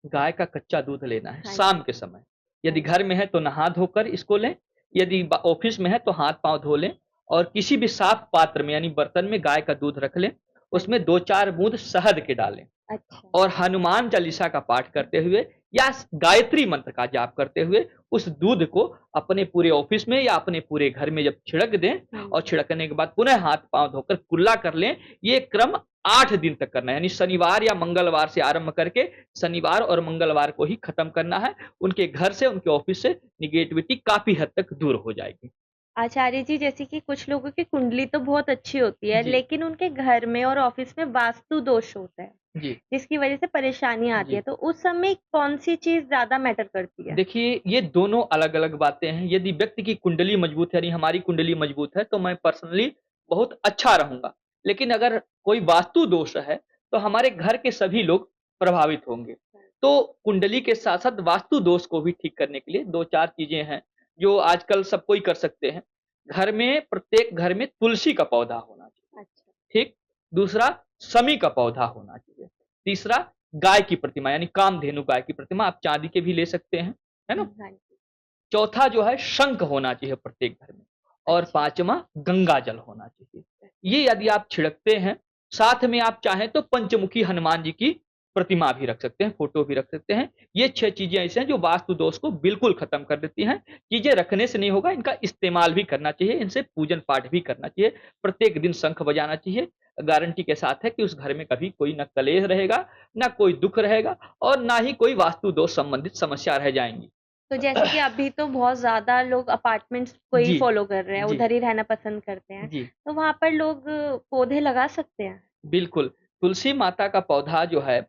Speaker 2: गाय का कच्चा दूध लेना है
Speaker 1: हाँ
Speaker 2: शाम
Speaker 1: जी,
Speaker 2: के समय।
Speaker 1: हाँ
Speaker 2: यदि
Speaker 1: जी।
Speaker 2: घर में है तो नहा धोकर इसको लें, यदि ऑफिस में है तो हाथ-पाँव धो लें और किसी भी साफ पात्र में यानी बर्तन में गाय का दूध रख लें,
Speaker 1: हाँ
Speaker 2: उसमें
Speaker 1: जी।
Speaker 2: 2-4 बूँद शहद के डालें
Speaker 1: अच्छा।
Speaker 2: और हनुमान चालीसा का पाठ करते हुए या गायत्री मंत्र का जाप करते हुए उस दूध को अपने पूरे ऑफिस में या अपने पूरे घर में जब छिड़क दें
Speaker 1: हाँ
Speaker 2: और
Speaker 1: जी।
Speaker 2: छिड़कने के बाद पुनः हाथ-पाँव धोकर कुल्ला कर लें। ये क्रम 8 दिन तक करना है, यानी शनिवार या मंगलवार से आरंभ करके शनिवार और मंगलवार को ही खत्म करना है। उनके घर से, उनके ऑफिस से नेगेटिविटी काफ़ी हद तक दूर हो जाएगी।
Speaker 1: आचार्य जी, जैसे कि कुछ लोगों की कुंडली तो बहुत अच्छी होती है,
Speaker 2: जी,
Speaker 1: लेकिन उनके घर में और ऑफ़िस में वास्तु दोष होता है,
Speaker 2: जी,
Speaker 1: जिसकी वज़ह से परेशानियाँ आती
Speaker 2: जी।
Speaker 1: हैं। तो उस समय कौन-सी चीज़ ज़्यादा मैटर करती है?
Speaker 2: देखिए, ये दोनों अलग-अलग बातें हैं। यदि व्यक्ति की कुंडली मजबूत है, यानी हमारी कुंडली मजबूत है, तो मैं पर्सनली बहुत अच्छा रहूँगा। लेकिन अगर कोई वास्तु दोष है, तो हमारे घर के सभी लोग प्रभावित होंगे। तो कुंडली के साथ-साथ वास्तु दोष को भी ठीक करने के लिए 2-4 चीज़ें हैं, जो आजकल सब कोई कर सकते हैं। घर में प्रत्येक घर में तुलसी का पौधा होना चाहिए,
Speaker 1: अच्छा।
Speaker 2: ठीक? दूसरा शमी का पौधा होना चाहिए। तीसरा गाय की प्रतिमा यानी कामधेनु गाय की प्रतिमा, आप चांदी के भी ले सकते हैं, है ना?
Speaker 1: हाँ जी।
Speaker 2: चौथा जो है शंख होना चाहिए प्रत्येक घर में और
Speaker 1: अच्छा।
Speaker 2: 5वाँ गंगा जल होना चाहिए। ये यदि आप छिड़कते हैं, साथ में आप चाहें तो पंचमुखी हनुमान जी की प्रतिमा भी रख सकते हैं, फ़ोटो भी रख सकते हैं। ये 6 चीज़ें ऐसी हैं जो वास्तु दोष को बिल्कुल ख़त्म कर देती हैं। चीज़ें रखने से नहीं होगा, इनका इस्तेमाल भी करना चाहिए, इनसे पूजन-पाठ भी करना चाहिए। प्रत्येक दिन शंख बजाना चाहिए, गारंटी के साथ है कि उस घर में कभी कोई ना कलेश रहेगा, ना कोई दुःख रहेगा और ना ही कोई वास्तु दोष संबंधित समस्या रह जाएँगी।
Speaker 1: तो जैसे कि अभी तो बहुत ज़्यादा लोग अपार्टमेंट्स को ही
Speaker 2: जी,
Speaker 1: फ़ॉलो कर रहे हैं,
Speaker 2: जी,
Speaker 1: उधर ही रहना पसंद करते हैं।
Speaker 2: जी,
Speaker 1: तो वहाँ पर लोग पौधे लगा सकते हैं?
Speaker 2: बिल्कुल। तुलसी माता का पौधा जो है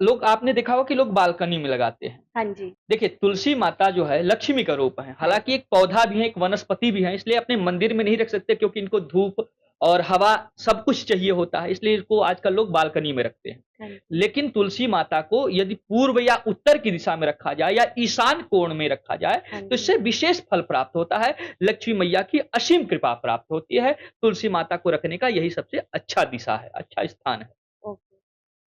Speaker 2: लोग आपने देखा होगा कि लोग बालकनी में लगाते हैं।
Speaker 1: हाँ जी।
Speaker 2: देखिए, तुलसी माता जो है लक्ष्मी का रूप है।
Speaker 1: हाँ जी।
Speaker 2: हालाँकि एक पौधा भी है, एक वनस्पति भी है, इसलिए अपने मंदिर में नहीं रख सकते क्योंकि इनको धूप और हवा सब कुछ चाहिए होता है, इसलिए इसको आजकल लोग बालकनी में रखते हैं।
Speaker 1: हाँ जी।
Speaker 2: लेकिन तुलसी माता को यदि पूर्व या उत्तर की दिशा में रखा जाए या ईशान कोण में रखा जाए,
Speaker 1: हाँ
Speaker 2: तो
Speaker 1: जी।
Speaker 2: इससे विशेष फल प्राप्त होता है, लक्ष्मी मैया की असीम कृपा प्राप्त होती है। तुलसी माता को रखने का यही सबसे अच्छा दिशा है, अच्छा स्थान है।
Speaker 1: ओके।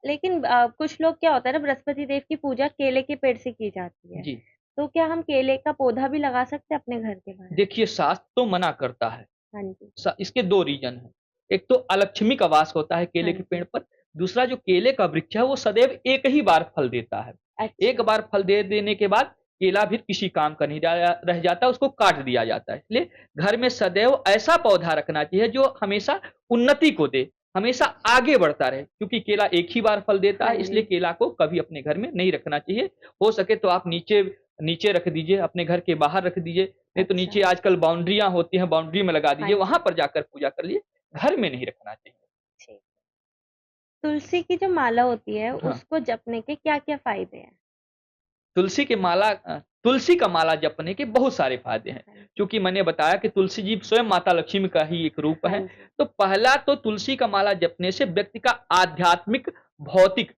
Speaker 1: लेकिन कुछ लोग क्या होता है ना, बृहस्पति देव की पूजा केले के पेड़ से की जाती है।
Speaker 2: जी।
Speaker 1: तो क्या हम केले का पौधा भी लगा सकते हैं अपने घर के बाहर?
Speaker 2: देखिए, शास्त्र तो मना करता है।
Speaker 1: हाँ जी।
Speaker 2: इसके 2 रीज़न हैं। एक तो अलक्ष्मी का वास होता है
Speaker 1: हाँ
Speaker 2: केले के पेड़
Speaker 1: जी।
Speaker 2: पर, दूसरा जो केले का वृक्ष है वो सदैव एक ही बार फल देता है। एक
Speaker 1: अच्छा।
Speaker 2: बार फल दे देने के बाद केला फिर किसी काम का नहीं रह जाता, उसको काट दिया जाता है। इसलिए घर में सदैव ऐसा पौधा रखना चाहिए जो हमेशा उन्नति को दे, हमेशा
Speaker 1: अच्छा।
Speaker 2: आगे बढ़ता रहे, क्योंकि केला एक ही बार फल देता
Speaker 1: हाँ
Speaker 2: है, इसलिए
Speaker 1: जी।
Speaker 2: केला को कभी अपने घर में नहीं रखना चाहिए। हो सके तो आप नीचे नीचे रख दीजिए, अपने घर के बाहर रख दीजिए, नहीं तो
Speaker 1: अच्छा।
Speaker 2: नीचे आजकल बाउंड्रियाँ होती हैं, बाउंड्री में लगा
Speaker 1: हाँ
Speaker 2: दीजिए, वहाँ
Speaker 1: जी।
Speaker 2: पर जाकर पूजा कर लिए, घर में नहीं रखना चाहिए।
Speaker 1: ठीक। तुलसी की जो माला होती है,
Speaker 2: हाँ,
Speaker 1: उसको जपने के क्या-क्या फ़ायदे हैं?
Speaker 2: तुलसी का माला जपने के बहुत सारे फ़ायदे हैं।
Speaker 1: हाँ जी।
Speaker 2: चूँकि मैंने बताया कि तुलसी जी स्वयं माता लक्ष्मी का ही एक रूप
Speaker 1: हाँ
Speaker 2: है,
Speaker 1: जी।
Speaker 2: तो पहला तो तुलसी का माला जपने से व्यक्ति का आध्यात्मिक, भौतिक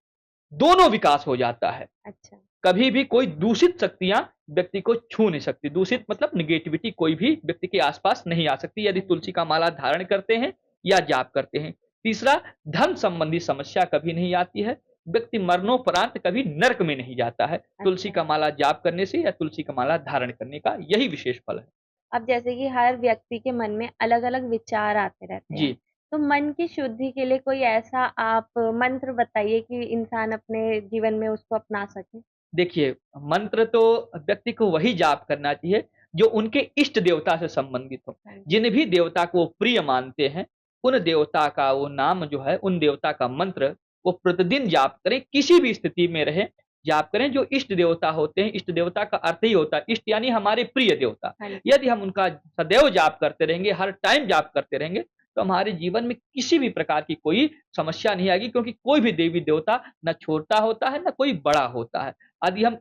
Speaker 2: दोनों विकास हो जाता है।
Speaker 1: अच्छा।
Speaker 2: कभी भी कोई दूषित शक्तियाँ व्यक्ति को छू नहीं सकती। दूषित
Speaker 1: अच्छा।
Speaker 2: मतलब नेगेटिविटी कोई भी व्यक्ति के आस-पास नहीं आ सकती यदि
Speaker 1: हाँ
Speaker 2: तुलसी
Speaker 1: जी।
Speaker 2: का माला धारण करते हैं या जाप करते हैं। तीसरा, धन संबंधी समस्या कभी नहीं आती है। व्यक्ति मरणोपरांत कभी नर्क में नहीं जाता है। तुलसी
Speaker 1: अच्छा।
Speaker 2: का माला जाप करने से या तुलसी का माला धारण करने का यही विशेष फल है।
Speaker 1: अब जैसे कि हर व्यक्ति के मन में अलग-अलग विचार आते रहते हैं,
Speaker 2: जी।
Speaker 1: तो मन की शुद्धि के लिए कोई ऐसा आप मंत्र बताइए कि इंसान अपने जीवन में उसको अपना सके?
Speaker 2: देखिए, मंत्र तो व्यक्ति को वही जाप करना चाहिए जो उनके इष्ट देवता से संबंधित हो।
Speaker 1: हाँ जी।
Speaker 2: जिन भी देवता को वो प्रिय मानते हैं, उन देवता का वो नाम जो है, उन देवता का मंत्र वो प्रतिदिन जाप करें, किसी भी स्थिति में रहें, जाप करें। जो इष्ट देवता होते हैं, इष्ट देवता का अर्थ ही होता है इष्ट यानी हमारे प्रिय देवता।
Speaker 1: हाँ जी।
Speaker 2: यदि हम उनका सदैव जाप करते रहेंगे, हर टाइम जाप करते रहेंगे, तो हमारे जीवन में किसी भी प्रकार की कोई समस्या नहीं आएगी, क्योंकि कोई भी देवी देवता ना छोटा होता है, ना कोई बड़ा होता है।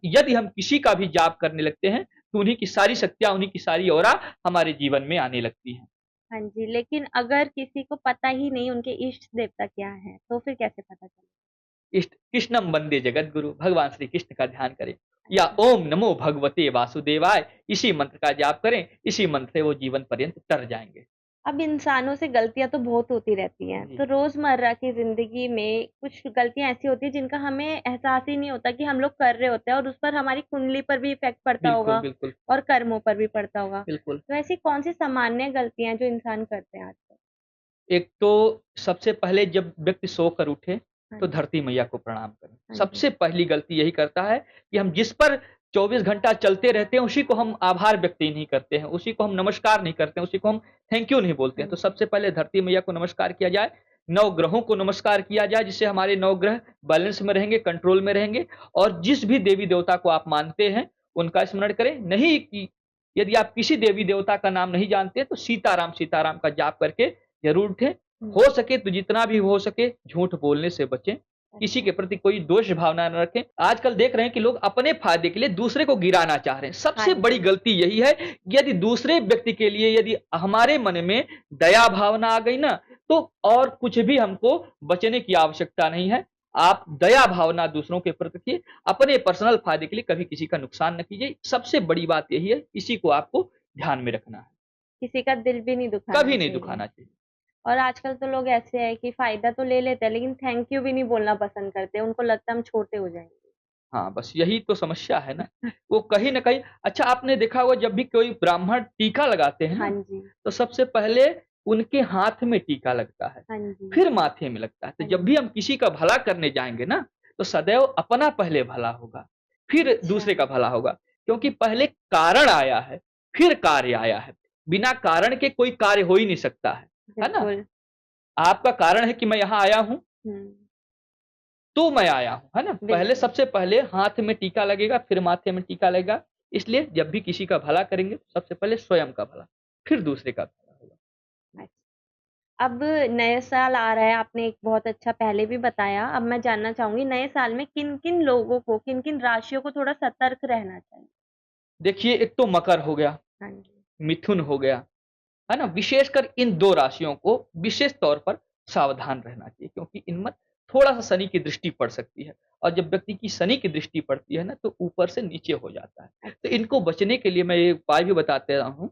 Speaker 2: यदि हम किसी का भी जाप करने लगते हैं, तो उन्हीं की सारी शक्तियाँ, उन्हीं की सारी ऑरा हमारे जीवन में आने लगती हैं।
Speaker 1: हाँ जी, लेकिन अगर किसी को पता ही नहीं उनके इष्ट देवता क्या हैं, तो फिर कैसे पता चलेगा?
Speaker 2: इष्ट कृष्णम वंदे जगद्गुरु, भगवान श्री कृष्ण का ध्यान करें, या
Speaker 1: अच्छा।
Speaker 2: ओम नमो भगवते वासुदेवाय, इसी मंत्र का जाप करें, इसी मंत्र से वो जीवन पर्यंत तर जाएँगे।
Speaker 1: अब इंसानों से गलतियाँ तो बहुत होती रहती हैं,
Speaker 2: जी,
Speaker 1: तो रोज़मर्रा की ज़िंदगी में कुछ गलतियाँ ऐसी होती हैं जिनका हमें एहसास ही नहीं होता कि हम लोग कर रहे होते हैं और उस पर हमारी कुंडली पर भी इफ़ेक्ट पड़ता
Speaker 2: बिल्कुल,
Speaker 1: होगा
Speaker 2: बिल्कुल,
Speaker 1: और कर्मों पर भी पड़ता होगा।
Speaker 2: बिल्कुल।
Speaker 1: तो ऐसी कौन-सी सामान्य गलतियाँ हैं जो इंसान करते हैं आजकल?
Speaker 2: एक तो सबसे पहले जब व्यक्ति सोकर उठे,
Speaker 1: हाँ
Speaker 2: तो
Speaker 1: जी,
Speaker 2: धरती मैया को प्रणाम करें।
Speaker 1: हाँ जी,
Speaker 2: सबसे पहली गलती यही करता है कि हम जिस पर 24 घंटा चलते रहते हैं, उसी को हम आभार व्यक्त नहीं करते हैं, उसी को हम नमस्कार नहीं करते हैं, उसी को हम थैंक यू नहीं बोलते
Speaker 1: हाँ
Speaker 2: हैं। तो
Speaker 1: जी,
Speaker 2: सबसे पहले धरती मैया को नमस्कार किया जाए, 9 ग्रहों को नमस्कार किया जाए, जिससे हमारे 9 ग्रह बैलेंस में रहेंगे, कंट्रोल में रहेंगे, और जिस भी देवी-देवता को आप मानते हैं, उनका स्मरण करें। नहीं कि यदि आप किसी देवी-देवता का नाम नहीं जानते, तो सीताराम, सीताराम का जाप करके ज़रूर उठें।
Speaker 1: हुँ,
Speaker 2: हो सके तो जितना भी हो सके झूठ बोलने से बचें, किसी
Speaker 1: अच्छा,
Speaker 2: के प्रति कोई दोष भावना न रखें। आजकल देख रहे हैं कि लोग अपने फ़ायदे के लिए दूसरे को गिराना चाह रहे हैं।
Speaker 1: हाँ
Speaker 2: सबसे बड़ी
Speaker 1: जी,
Speaker 2: गलती यही है, यदि दूसरे व्यक्ति के लिए यदि हमारे मन में दया भावना आ गई ना, तो और कुछ भी हमको बचने की आवश्यकता नहीं है। आप दया भावना दूसरों के प्रति रखिए, अपने पर्सनल फ़ायदे के लिए कभी किसी का नुकसान न कीजिए। सबसे बड़ी बात यही है, इसी को आपको ध्यान में रखना है।
Speaker 1: किसी का दिल भी नहीं दुखाना
Speaker 2: कभी नहीं
Speaker 1: चाहिए।
Speaker 2: दुखाना चाहिए।
Speaker 1: और आजकल तो लोग ऐसे हैं कि फ़ायदा तो ले लेते हैं, लेकिन थैंक यू भी नहीं बोलना पसंद करते, उनको लगता है हम छोटे हो जाएँगे।
Speaker 2: हाँ, बस यही तो समस्या है ना। वो कहीं न कहीं अच्छा आपने देखा होगा जब भी कोई ब्राह्मण टीका लगाते हैं
Speaker 1: हाँ
Speaker 2: ना,
Speaker 1: जी,
Speaker 2: तो सबसे पहले उनके हाथ में टीका लगता है,
Speaker 1: हाँ जी,
Speaker 2: फिर माथे में लगता है। तो
Speaker 1: हाँ
Speaker 2: जब भी
Speaker 1: जी।
Speaker 2: हम किसी का भला करने जाएँगे ना, तो सदैव अपना पहले भला होगा, फिर
Speaker 1: अच्छा,
Speaker 2: दूसरे का भला होगा। क्योंकि पहले कारण आया है, फिर कार्य आया है। बिना कारण के कोई कार्य हो ही नहीं सकता है ना?
Speaker 1: बिल्कुल।
Speaker 2: आपका कारण है कि मैं यहाँ आया हूँ,
Speaker 1: हुँ,
Speaker 2: तो मैं आया हूँ, है ना? पहले
Speaker 1: बिल्कुल।
Speaker 2: सबसे पहले हाथ में टीका लगेगा, फिर माथे में टीका लगेगा। इसलिए जब भी किसी का भला करेंगे, तो सबसे पहले स्वयं का भला, फिर दूसरे का भला होगा।
Speaker 1: अच्छा। अब नया साल आ रहा है, आपने एक बहुत अच्छा पहले भी बताया। अब मैं जानना चाहूँगी नए साल में किन-किन लोगों को, किन-किन राशियों को थोड़ा सतर्क रहना चाहिए?
Speaker 2: देखिए, एक तो मकर हो गया,
Speaker 1: हाँ जी,
Speaker 2: मिथुन हो गया, है ना? विशेषकर इन 2 राशियों को विशेष तौर पर सावधान रहना चाहिए, क्योंकि इनमें थोड़ा-सा शनि की दृष्टि पड़ सकती है, और जब व्यक्ति की शनि की दृष्टि पड़ती है ना, तो ऊपर से नीचे हो जाता है। तो
Speaker 1: अच्छा,
Speaker 2: इनको बचने के लिए मैं ये उपाय भी बताते रहा हूँ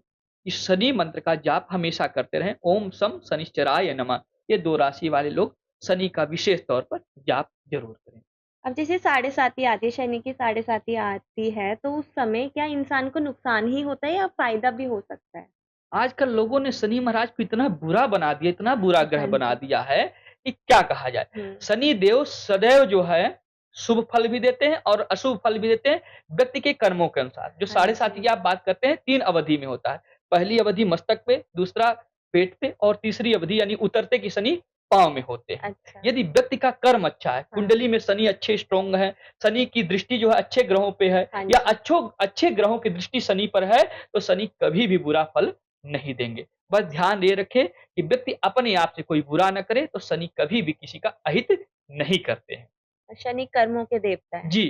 Speaker 2: कि शनि मंत्र का जाप हमेशा करते रहें। ओम सम शनिश्चराय नमः। ये 2 राशि वाले लोग शनि का विशेष तौर पर जाप ज़रूर करें।
Speaker 1: अब जैसे साढ़े साती आती है, शनि की साढ़े साती आती है, तो उस समय क्या इंसान को नुकसान ही होता है या फ़ायदा भी हो सकता है?
Speaker 2: आजकल लोगों ने शनि महाराज को इतना बुरा बना दिया, इतना बुरा ग्रह
Speaker 1: हाँ
Speaker 2: बना
Speaker 1: जी।
Speaker 2: दिया है कि क्या कहा जाए।
Speaker 1: हुँ,
Speaker 2: शनि देव सदैव जो है शुभ फल भी देते हैं और अशुभ फल भी देते हैं, व्यक्ति के कर्मों के अनुसार। जो
Speaker 1: हाँ
Speaker 2: साढ़े साती
Speaker 1: जी।
Speaker 2: की आप बात करते हैं 3 अवधि में होता है। पहली अवधि मस्तक पे, दूसरा पेट पे और तीसरी अवधि यानी उतरते की शनि पाँव में होते हैं।
Speaker 1: अच्छा,
Speaker 2: यदि व्यक्ति का कर्म अच्छा है,
Speaker 1: हाँ,
Speaker 2: कुंडली में शनि अच्छे स्ट्रॉन्ग है, शनि की दृष्टि जो है अच्छे ग्रहों पे है,
Speaker 1: हाँ
Speaker 2: या
Speaker 1: जी।
Speaker 2: अच्छे ग्रहों की दृष्टि शनि पर है, तो शनि कभी भी बुरा फल नहीं देंगे। बस ध्यान ये रखें कि व्यक्ति अपने आप से कोई बुरा ना करे, तो शनि कभी भी किसी का अहित नहीं करते हैं।
Speaker 1: शनि कर्मों के देवता हैं।
Speaker 2: जी,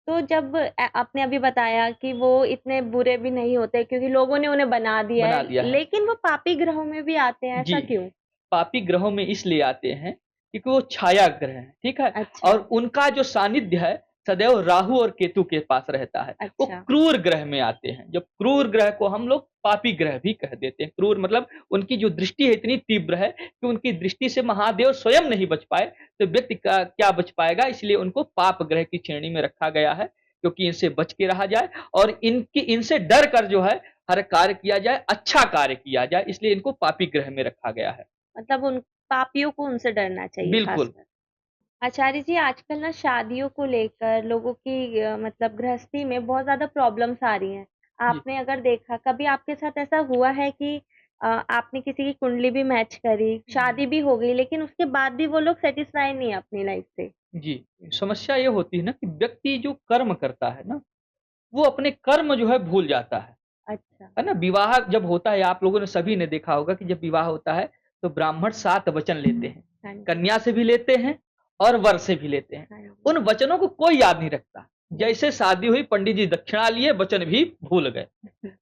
Speaker 1: तो जब आपने अभी बताया कि वो इतने बुरे भी नहीं होते क्योंकि लोगों ने उन्हें बना दिया है,
Speaker 2: बना दिया है।
Speaker 1: लेकिन वो पापी ग्रहों में भी आते हैं,
Speaker 2: जी,
Speaker 1: ऐसा क्यों?
Speaker 2: पापी ग्रहों में इसलिए आते हैं क्योंकि वो छाया ग्रह हैं, ठीक है?
Speaker 1: अच्छा,
Speaker 2: और उनका जो सानिध्य है सदैव राहु और केतु के पास रहता है। वो
Speaker 1: अच्छा,
Speaker 2: क्रूर ग्रह में आते हैं। जब क्रूर ग्रह को हम लोग पापी ग्रह भी कह देते हैं। क्रूर मतलब उनकी जो दृष्टि है इतनी तीव्र है कि उनकी दृष्टि से महादेव स्वयं नहीं बच पाए, तो व्यक्ति का क्या बच पाएगा? इसलिए उनको पाप ग्रह की श्रेणी में रखा गया है, क्योंकि इनसे बच के रहा जाए और इनसे डर कर जो है हर कार्य किया जाए, अच्छा कार्य किया जाए, इसलिए इनको पापी ग्रह में रखा गया है।
Speaker 1: मतलब उन पापियों को उनसे डरना चाहिए
Speaker 2: बिल्कुल,
Speaker 1: खासकर। आचार्य जी आजकल ना शादियों को लेकर लोगों की मतलब गृहस्थी में बहुत ज़्यादा प्रॉब्लम्स आ रही हैं।
Speaker 2: जी।
Speaker 1: आपने अगर देखा कभी आपके साथ ऐसा हुआ है कि आपने किसी की कुंडली भी मैच करी, शादी भी हो गई, लेकिन उसके बाद भी वो लोग सैटिस्फाई नहीं है अपनी लाइफ से।
Speaker 2: जी, समस्या ये होती है ना कि व्यक्ति जो कर्म करता है ना, वो अपने कर्म जो है भूल जाता
Speaker 1: अच्छा,
Speaker 2: है ना? विवाह जब होता है, आप लोगों ने सभी ने देखा होगा कि जब विवाह होता है, तो ब्राह्मण 7 वचन लेते हैं।
Speaker 1: हाँ जी,
Speaker 2: कन्या से भी लेते हैं और वर से भी लेते हैं।
Speaker 1: हाँ जी,
Speaker 2: उन वचनों को कोई याद नहीं रखता।
Speaker 1: बिल्कुल,
Speaker 2: जैसे शादी हुई, पंडित जी दक्षिणा लिए, वचन भी भूल गए।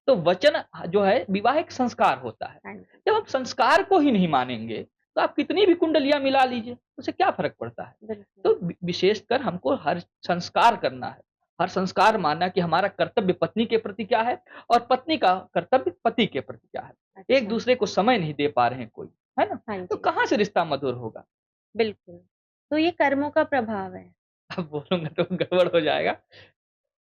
Speaker 2: तो वचन जो है, विवाह एक संस्कार होता है।
Speaker 1: हाँ जी,
Speaker 2: जब आप संस्कार को ही नहीं मानेंगे, तो आप कितनी भी कुंडलियाँ मिला लीजिए, उससे क्या फ़र्क पड़ता है?
Speaker 1: बिल्कुल।
Speaker 2: तो विशेषकर हमको हर संस्कार करना है। हर संस्कार मानना कि हमारा कर्तव्य पत्नी के प्रति क्या है और पत्नी का कर्तव्य पति के प्रति क्या है। एक
Speaker 1: अच्छा,
Speaker 2: दूसरे को समय नहीं दे पा रहे हैं कोई, है ना?
Speaker 1: हाँ
Speaker 2: तो
Speaker 1: जी,
Speaker 2: कहाँ से रिश्ता मधुर होगा?
Speaker 1: बिल्कुल। तो ये कर्मों का प्रभाव है।
Speaker 2: अब बोलूँगा तो गड़बड़ हो जाएगा।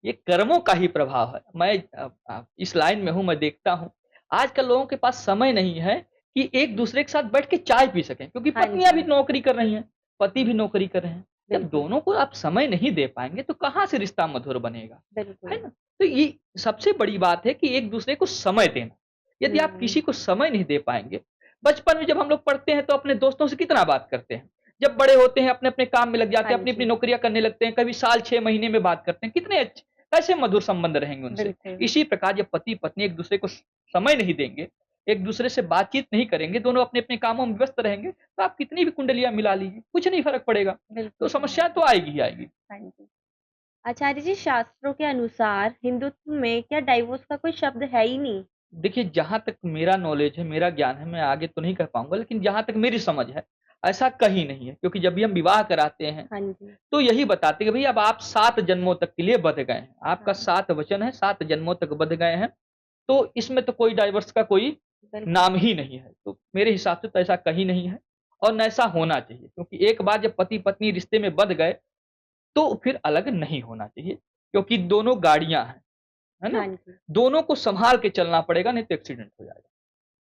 Speaker 2: ये कर्मों का ही प्रभाव है। मैं इस लाइन में हूँ, मैं देखता हूँ। आजकल लोगों के पास समय नहीं है कि एक दूसरे के साथ बैठ के चाय पी सकें, क्योंकि
Speaker 1: हाँ
Speaker 2: पत्नियाँ भी
Speaker 1: जी,
Speaker 2: नौकरी कर रही हैं, पति भी नौकरी कर रहे हैं। जब
Speaker 1: बिल्कुल,
Speaker 2: दोनों को आप समय नहीं दे पाएँगे, तो कहाँ से रिश्ता मधुर बनेगा,
Speaker 1: बिल्कुल।
Speaker 2: है ना? तो ये सबसे बड़ी बात है कि एक दूसरे को समय देना। यदि आप
Speaker 1: हुँ,
Speaker 2: किसी को समय नहीं दे पाएँगे, बचपन में जब हम लोग पढ़ते हैं तो अपने दोस्तों से कितना बात करते हैं। जब बड़े होते हैं, अपने-अपने काम में लग जाते
Speaker 1: हाँ
Speaker 2: हैं, अपनी-अपनी
Speaker 1: जी,
Speaker 2: नौकरियाँ करने लगते हैं, कभी साल 6 महीने में बात करते हैं, कितने कैसे मधुर संबंध रहेंगे उनसे।
Speaker 1: बिल्कुल,
Speaker 2: इसी प्रकार जब पति-पत्नी एक दूसरे को समय नहीं देंगे, एक दूसरे से बातचीत नहीं करेंगे, दोनों अपने-अपने कामों में व्यस्त रहेंगे, तो आप कितनी भी कुंडलियाँ मिला लीजिए, कुछ नहीं फ़र्क पड़ेगा। तो
Speaker 1: बिल्कुल सही
Speaker 2: समस्या
Speaker 1: बात
Speaker 2: तो
Speaker 1: है।
Speaker 2: आएगी ही आएगी।
Speaker 1: हाँ जी। आचार्य जी, शास्त्रों के अनुसार हिंदुत्व में क्या डाइवोर्स का कोई शब्द है ही नहीं?
Speaker 2: देखिए, जहाँ तक मेरा नॉलेज है, मेरा ज्ञान है, मैं आगे तो नहीं कह पाऊँगा, लेकिन जहाँ तक मेरी समझ है, ऐसा कहीं नहीं है। क्योंकि जब भी हम विवाह कराते हैं,
Speaker 1: हाँ जी,
Speaker 2: तो यही बताते हैं कि भई अब आप 7 जन्मों तक के लिए बँध गए हैं। आपका
Speaker 1: हाँ,
Speaker 2: 7 वचन है, 7 जन्मों तक बँध गए हैं, तो इसमें तो कोई डाइवोर्स का कोई
Speaker 1: बिल्कुल,
Speaker 2: नाम ही नहीं है। तो मेरे हिसाब से तो ऐसा कहीं नहीं है और ना ऐसा होना चाहिए, क्योंकि एक बार जब पति-पत्नी रिश्ते में बँध गए, तो फिर अलग नहीं होना चाहिए, क्योंकि दोनों गाड़ियाँ हैं, है
Speaker 1: हाँ
Speaker 2: ना?
Speaker 1: जी,
Speaker 2: दोनों को सँभाल के चलना पड़ेगा, नहीं तो एक्सीडेंट हो जाएगा।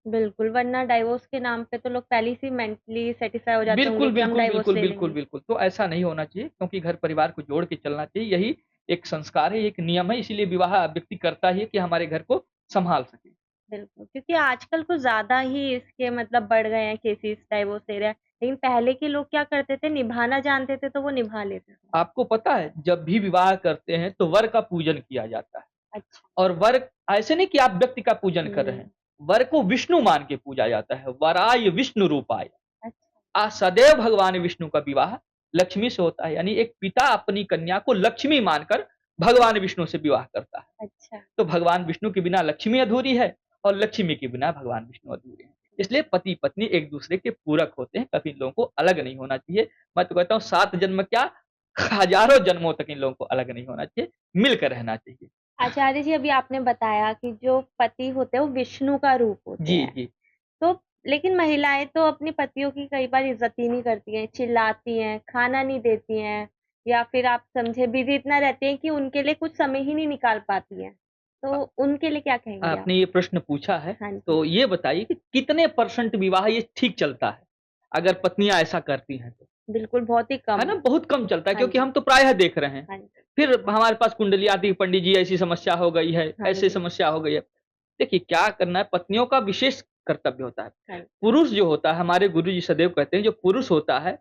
Speaker 1: बिल्कुल, वरना डाइवोर्स के नाम पे तो लोग पहले से ही मेंटली सैटिस्फाई हो जाते होंगे
Speaker 2: बिल्कुल,
Speaker 1: कि हम
Speaker 2: बिल्कुल,
Speaker 1: डाइवोर्स
Speaker 2: बिल्कुल,
Speaker 1: ले
Speaker 2: बिल्कुल,
Speaker 1: लेंगे।
Speaker 2: बिल्कुल। तो ऐसा नहीं होना चाहिए, क्योंकि घर परिवार को जोड़ के चलना चाहिए। यही एक संस्कार है, एक नियम है, इसीलिए विवाह व्यक्ति करता ही है कि हमारे घर को सँभाल सके।
Speaker 1: बिल्कुल, क्योंकि आजकल कुछ ज़्यादा ही इसके मतलब बढ़ गए हैं केसेज़ डाइवोर्स ले रहे हैं। लेकिन पहले के लोग क्या करते थे, निभाना जानते थे तो वो निभा लेते थे।
Speaker 2: आपको पता है, जब भी विवाह करते हैं तो वर का पूजन किया जाता है।
Speaker 1: अच्छा,
Speaker 2: और वर ऐसे नहीं कि आप व्यक्ति का पूजन कर रहे हैं,
Speaker 1: हुँ,
Speaker 2: वर को विष्णु मान के पूजा जाता है। वराय विष्णु रूपाय।
Speaker 1: अच्छा,
Speaker 2: सदैव भगवान विष्णु का विवाह लक्ष्मी से होता है, यानी एक पिता अपनी कन्या को लक्ष्मी मानकर भगवान विष्णु से विवाह करता है।
Speaker 1: अच्छा,
Speaker 2: तो भगवान विष्णु के बिना लक्ष्मी अधूरी है और लक्ष्मी के बिना भगवान विष्णु अधूरे हैं। इसलिए पति-पत्नी एक दूसरे के पूरक होते हैं, कभी इन लोगों को अलग नहीं होना चाहिए। मैं तो कहता हूँ 7 जन्म क्या, हज़ारों जन्मों तक इन लोगों को अलग नहीं होना चाहिए, मिलकर रहना चाहिए।
Speaker 1: आचार्य जी, अभी आपने बताया कि जो पति होते हैं वो विष्णु का रूप होते
Speaker 2: जी,
Speaker 1: हैं।
Speaker 2: जी।
Speaker 1: तो लेकिन महिलाएँ तो अपने पतियों की कई बार इज़्ज़त ही नहीं करती हैं, चिल्लाती हैं, खाना नहीं देती हैं या फिर आप समझे बिज़ी इतना रहती हैं कि उनके लिए कुछ समय ही नहीं निकाल पाती हैं।
Speaker 2: अ,
Speaker 1: तो उनके लिए क्या कहेंगे आप?
Speaker 2: आपने ये प्रश्न पूछा है,
Speaker 1: हाँ जी,
Speaker 2: तो ये बताइए कि कितने परसेंट विवाह ये ठीक चलता है, अगर पत्नियाँ ऐसा करती हैं तो?
Speaker 1: बिल्कुल बहुत ही
Speaker 2: है
Speaker 1: कम।
Speaker 2: ना? बहुत कम चलता है,
Speaker 1: हाँ
Speaker 2: क्योंकि
Speaker 1: जी,
Speaker 2: हम तो प्रायः देख रहे हैं।
Speaker 1: हाँ जी,
Speaker 2: फिर हमारे पास कुंडली आती है, पंडित जी ऐसी समस्या हो गई है,
Speaker 1: हाँ
Speaker 2: ऐसी
Speaker 1: जी,
Speaker 2: समस्या हो गई है। देखिए, क्या करना है, पत्नियों का विशेष कर्तव्य होता है।
Speaker 1: हाँ जी,
Speaker 2: पुरुष जो होता है, हमारे गुरुजी सदैव कहते हैं, जो पुरुष होता है,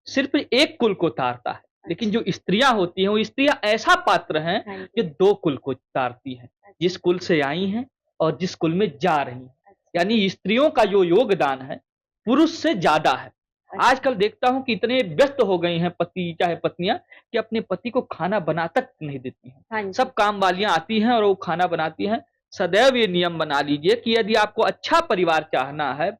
Speaker 2: सिर्फ़ एक कुल को तारता है, लेकिन
Speaker 1: अच्छा,
Speaker 2: जो स्त्रियाँ होती हैं, वो स्त्रियाँ ऐसा पात्र हैं,
Speaker 1: हाँ
Speaker 2: जो
Speaker 1: जी,
Speaker 2: 2 कुल को तारती हैं, जिस
Speaker 1: अच्छा,
Speaker 2: कुल से आई हैं और जिस कुल में जा रही हैं।
Speaker 1: अच्छा,
Speaker 2: यानी स्त्रियों का जो योगदान है, पुरुष से ज़्यादा है।
Speaker 1: अच्छा,
Speaker 2: आजकल देखता हूँ कि इतने व्यस्त हो गई हैं पति चाहे पत्नियाँ, कि अपने पति को खाना बना तक नहीं देती हैं।
Speaker 1: हाँ जी,
Speaker 2: सब काम वालियाँ आती हैं और वो खाना बनाती हैं। सदैव ये नियम बना लीजिए कि यदि आपको अच्छा परिवार चाहना है,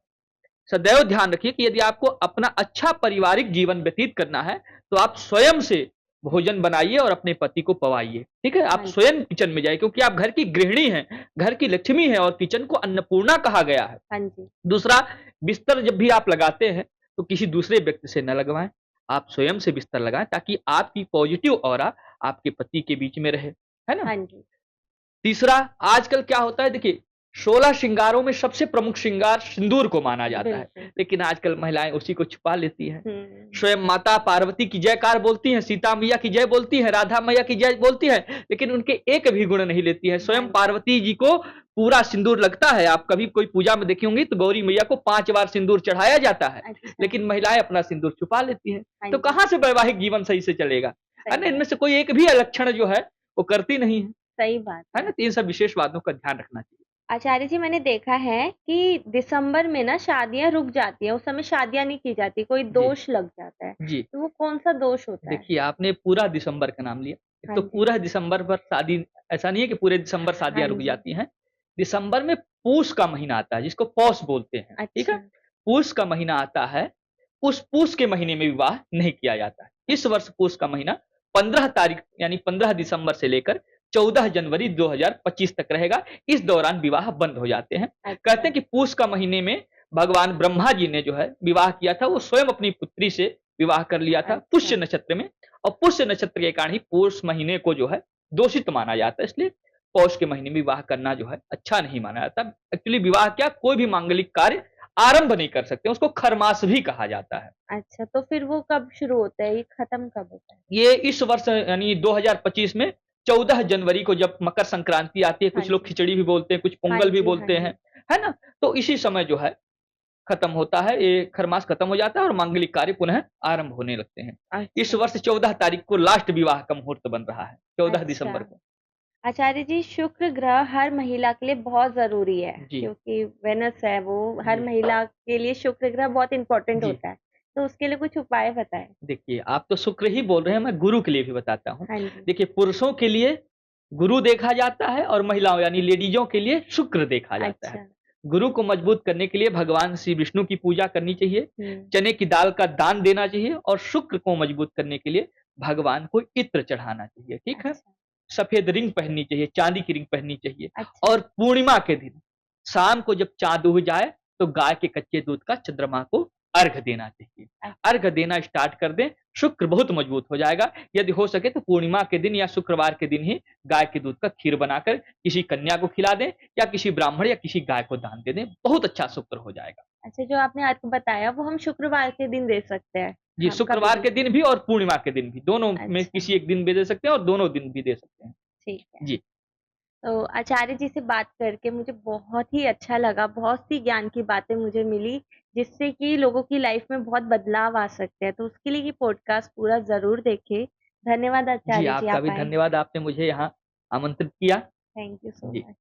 Speaker 2: सदैव ध्यान रखिए कि यदि आपको अपना अच्छा पारिवारिक जीवन व्यतीत करना है, तो आप स्वयं से भोजन बनाइए और अपने पति को पवाइए। ठीक है? आप
Speaker 1: हाँ जी,
Speaker 2: स्वयं किचन में जाइए, क्योंकि आप घर की गृहिणी हैं, घर की लक्ष्मी हैं और किचन को अन्नपूर्णा कहा गया है।
Speaker 1: हाँ जी,
Speaker 2: दूसरा, बिस्तर जब भी आप लगाते हैं, तो किसी दूसरे व्यक्ति से न लगवाएँ। आप स्वयं से बिस्तर लगाएँ, ताकि आपकी पॉज़िटिव ऑरा आपके पति के बीच में रहे। है ना?
Speaker 1: हाँ जी,
Speaker 2: तीसरा, आजकल क्या होता है देखिए, 16 श्रृंगारों में सबसे प्रमुख श्रृंगार सिंदूर को माना जाता है,
Speaker 1: बिल्कुल।
Speaker 2: लेकिन आजकल महिलाएँ उसी को छुपा लेती हैं।
Speaker 1: हुँ।
Speaker 2: स्वयं माता पार्वती की जयकार बोलती हैं, सीता मैया की जय बोलती हैं, राधा मैया की जय बोलती हैं, लेकिन उनके एक भी गुण नहीं लेती हैं। स्वयं
Speaker 1: हाँ जी।
Speaker 2: पार्वती जी को पूरा सिंदूर लगता है, आप कभी कोई पूजा में देखी होंगी तो गौरी मैया को 5 बार सिंदूर चढ़ाया जाता है,
Speaker 1: अच्छा।
Speaker 2: लेकिन महिलाएँ अपना सिंदूर छुपा लेती हैं।
Speaker 1: हाँ
Speaker 2: तो
Speaker 1: जी,
Speaker 2: कहाँ से वैवाहिक जीवन सही से चलेगा? है
Speaker 1: सही
Speaker 2: ना? इनमें
Speaker 1: बात
Speaker 2: से कोई एक भी लक्षण जो है, वो करती नहीं है।
Speaker 1: सही बात
Speaker 2: है
Speaker 1: है।
Speaker 2: ना? तो इन सब विशेष बातों का ध्यान रखना चाहिए।
Speaker 1: आचार्य जी मैंने देखा है कि दिसंबर में ना शादियाँ रुक जाती हैं, उस समय शादियाँ नहीं की जाती, कोई
Speaker 2: जी,
Speaker 1: दोष लग जाता है।
Speaker 2: जी।
Speaker 1: तो वो कौन-सा दोष होता है?
Speaker 2: देखिए, आपने पूरा दिसंबर का नाम लिया। एक
Speaker 1: हाँ
Speaker 2: तो
Speaker 1: जी।
Speaker 2: पूरा दिसंबर भर शादी ऐसा नहीं है कि पूरे दिसंबर
Speaker 1: हाँ
Speaker 2: शादियाँ रुक
Speaker 1: जी।
Speaker 2: जाती हैं। दिसंबर में पूस का महीना आता है, जिसको पौष बोलते हैं, ठीक है?
Speaker 1: अच्छा,
Speaker 2: पूस का महीना आता है, उस पूस के महीने में विवाह नहीं किया जाता है। इस वर्ष पूस का महीना 15 तारीख यानी 15 दिसंबर से लेकर 14 जनवरी 2025 तक रहेगा। इस दौरान विवाह बंद हो जाते हैं। कहते
Speaker 1: अच्छा,
Speaker 2: हैं कि पूस का महीने में भगवान ब्रह्मा जी ने जो है विवाह किया था, वो स्वयं अपनी पुत्री से विवाह कर लिया था,
Speaker 1: अच्छा,
Speaker 2: पुष्य नक्षत्र में। और पुष्य नक्षत्र के कारण ही पौष महीने को जो है दूषित माना जाता है, इसलिए पौष के महीने में विवाह करना जो है अच्छा नहीं माना जाता। एक्चुअली विवाह क्या, कोई भी मांगलिक कार्य आरंभ नहीं कर सकते, उसको खरमास भी कहा जाता है।
Speaker 1: अच्छा, तो फिर वो कब शुरू होता है? ये खत्म कब होता है?
Speaker 2: ये इस वर्ष यानी 2025 में 14 जनवरी को जब मकर संक्रांति आती है,
Speaker 1: हाँ
Speaker 2: कुछ लोग
Speaker 1: जी।
Speaker 2: खिचड़ी भी बोलते हैं, कुछ
Speaker 1: हाँ
Speaker 2: पोंगल भी
Speaker 1: जी, हाँ
Speaker 2: बोलते
Speaker 1: जी।
Speaker 2: हैं, है ना? तो इसी समय जो है खत्म होता है, ये खरमास खत्म हो जाता है और मांगलिक कार्य पुनः आरंभ होने लगते हैं। इस
Speaker 1: अच्छा,
Speaker 2: वर्ष 14 तारीख को लास्ट विवाह का मुहूर्त बन रहा है, 14
Speaker 1: अच्छा।
Speaker 2: दिसंबर को।
Speaker 1: आचार्य जी शुक्र ग्रह हर महिला के लिए बहुत ज़रूरी है,
Speaker 2: जी,
Speaker 1: क्योंकि वेनस है वो हर
Speaker 2: जी,
Speaker 1: महिला के लिए शुक्र ग्रह बहुत इम्पोर्टेंट
Speaker 2: जी।
Speaker 1: होता है। तो उसके लिए कुछ उपाय बताएँ?
Speaker 2: देखिए, आप तो शुक्र ही बोल रहे हैं, मैं गुरु के लिए भी बताता हूँ।
Speaker 1: हाँ जी।
Speaker 2: देखिए, पुरुषों के लिए गुरु देखा जाता है और महिलाओं यानी लेडीज़ों के लिए शुक्र देखा जाता है।
Speaker 1: अच्छा।
Speaker 2: गुरु को मजबूत करने के लिए भगवान श्री विष्णु की पूजा करनी चाहिए,
Speaker 1: हुँ।
Speaker 2: चने की दाल का दान देना चाहिए और शुक्र को मजबूत करने के लिए भगवान को इत्र चढ़ाना चाहिए, ठीक है?
Speaker 1: अच्छा,
Speaker 2: सफ़ेद रिंग पहननी चाहिए, चाँदी की रिंग पहननी चाहिए
Speaker 1: अच्छा,
Speaker 2: और पूर्णिमा के दिन शाम को जब चाँद उग जाए, तो गाय के कच्चे दूध का चंद्रमा को अर्घ देना चाहिए।
Speaker 1: अच्छा,
Speaker 2: अर्घ देना स्टार्ट कर दें, शुक्र बहुत मजबूत हो जाएगा। यदि हो सके तो पूर्णिमा के दिन या शुक्रवार के दिन ही गाय के दूध का खीर बनाकर किसी कन्या को खिला दें या किसी ब्राह्मण या किसी गाय को दान दे दें, बहुत अच्छा शुक्र हो जाएगा।
Speaker 1: अच्छा जो आपने अर्क बताया वो हम शुक्रवार के दिन दे सकते हैं,
Speaker 2: जी,
Speaker 1: हम कभी
Speaker 2: शुक्रवार
Speaker 1: भी?
Speaker 2: के दिन भी और पूर्णिमा के दिन भी, दोनों में
Speaker 1: अच्छा,
Speaker 2: किसी एक दिन भी दे सकते हैं और दोनों दिन भी दे सकते हैं।
Speaker 1: ठीक है।
Speaker 2: जी,
Speaker 1: तो आचार्य जी से बात करके मुझे बहुत ही अच्छा लगा, बहुत सी ज्ञान की बातें मुझे मिली, जिससे कि लोगों की लाइफ में बहुत बदलाव आ सकते हैं। तो उसके लिए ये पॉडकास्ट पूरा ज़रूर देखें। धन्यवाद
Speaker 2: जी
Speaker 1: आचार्य जी,
Speaker 2: आपका
Speaker 1: आप
Speaker 2: भी
Speaker 1: आए।
Speaker 2: धन्यवाद, आपने मुझे यहाँ आमंत्रित किया।
Speaker 1: थैंक यू सो
Speaker 2: जी।
Speaker 1: मच।